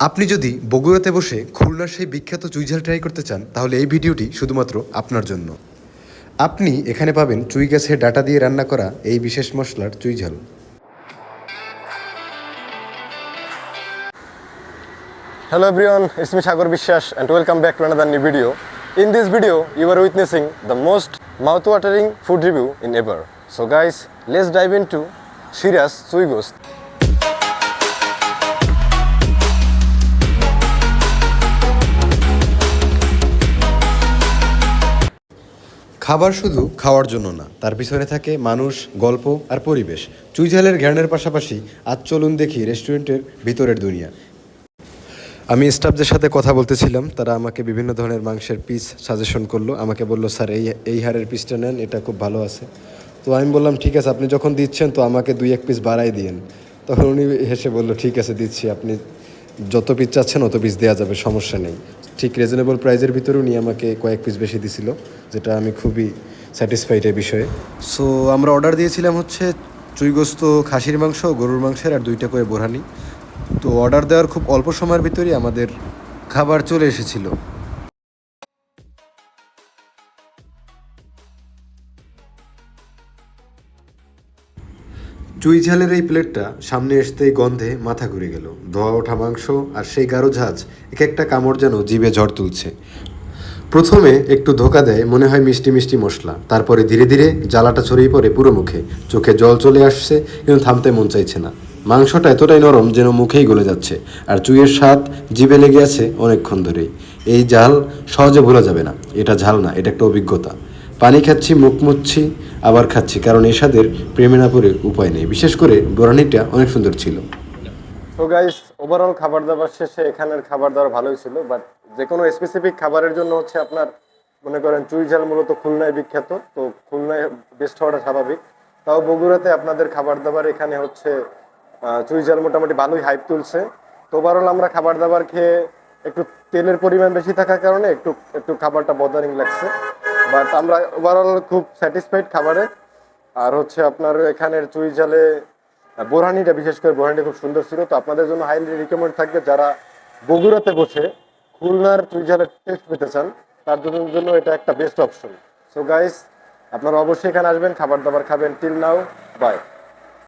আপনি যদি বগুড়াতে বসে খুলনার সেই বিখ্যাত চুইঝাল ট্রাই করতে চান তাহলে এই ভিডিওটি শুধুমাত্র আপনার জন্য। আপনি এখানে পাবেন চুই গাছের ডাটা দিয়ে রান্না করা এই বিশেষ মশলার চুইঝাল। Hello everyone, it's me Sagar Bishwash and welcome back to another new video. In this video, you are witnessing the most mouth-watering food review in ever. So guys, let's dive into Shiraz Chui Ghost. খাবার শুধু খাওয়ার জন্য না, তার পিছনে থাকে মানুষ, গল্প আর পরিবেশ। চুইঝালের ঘ্রাণের পাশাপাশি আজ চলুন দেখি রেস্টুরেন্টের ভিতরের দুনিয়া। আমি স্টাফদের সাথে কথা বলতেছিলাম, তারা আমাকে বিভিন্ন ধরনের মাংসের পিস সাজেশন করলো। আমাকে বললো, স্যার এই হাড়ের পিসটা নেন, এটা খুব ভালো আছে। তো আমি বললাম, ঠিক আছে, আপনি যখন দিচ্ছেন তো আমাকে 2-1 পিস বাড়াই দিয়েন। তখন উনি হেসে বললো, ঠিক আছে দিচ্ছি, আপনি যত পিস চাচ্ছেন অত পিস দেওয়া যাবে, সমস্যা নেই। ঠিক রিজনেবল প্রাইজের ভিতরে উনি আমাকে কয়েক পিস বেশি দিছিল, যেটা আমি খুবই স্যাটিসফাইড এই বিষয়ে। সো আমরা অর্ডার দিয়েছিলাম হচ্ছে চুই গোস্ত, খাসির মাংস, গরুর মাংসের আর 2টা করে বোরহানি। তো অর্ডার দেওয়ার খুব অল্প সময়ের ভিতরেই আমাদের খাবার চলে এসেছিল। চুই ঝালের এই প্লেটটা সামনে আসতেই গন্ধে মাথা ঘুরে গেল। ধোয়া ওঠা মাংস আর সেই গাঢ় ঝাঁজ, এক একটা কামড় যেন জিভে ঝড় তুলছে। প্রথমে একটু ধোকা দেয়, মনে হয় মিষ্টি মিষ্টি মশলা, তারপরে ধীরে ধীরে জ্বালাটা ছড়িয়ে পড়ে পুরো মুখে। চোখে জল চলে আসছে, কিন্তু থামতে মন চাইছে না। মাংসটা এতটাই নরম যেন মুখেই গলে যাচ্ছে, আর চুইয়ের স্বাদ জিভে লেগে আছে অনেকক্ষণ ধরেই। এই ঝাল সহজে ভোলা যাবে না, এটা ঝাল না, এটা একটা অভিজ্ঞতা। পানি খাচ্ছি, মুখ মুচ্ছি, আবার খাচ্ছি, কারণ এই স্বাদের প্রেমে না পড়ে উপায় নেই। বিশেষ করে বোরানিটা অনেক সুন্দর ছিল। তো গাইস, ওভারঅল খাবার দাবার শেষে এখানের খাবার দাবার ভালোই ছিল, বাট যে কোনো স্পেসিফিক খাবারের জন্য হচ্ছে আপনার মনে করেন চুইঝাল মূলত খুলনায় বিখ্যাত, তো খুলনায় বেস্ট হওয়াটা স্বাভাবিক। তাও বগুড়াতে আপনাদের খাবার দাবার এখানে হচ্ছে চুইঝাল মোটামুটি ভালোই হাইপ তুলছে। তো ওভারঅল আমরা খাবার দাবার খেয়ে একটু তেলের পরিমাণ বেশি থাকার কারণে একটু একটু খাবারটা বদারিং লাগছে, বাট আমরা ওভারঅল খুব স্যাটিসফাইড খাবারে। আর হচ্ছে আপনার এখানের চুইঝালে বোরহানিটা, বিশেষ করে বোরহানিটা খুব সুন্দর ছিল। তো আপনাদের জন্য হাইলি রিকমেন্ড থাকবে, যারা বগুড়াতে বসে খুলনার চুইঝালের টেস্ট পেতে চান তার জন্য এটা একটা বেস্ট অপশন। সো গাইস, আপনারা অবশ্যই এখানে আসবেন, খাবার দাবার খাবেন। Till now, by.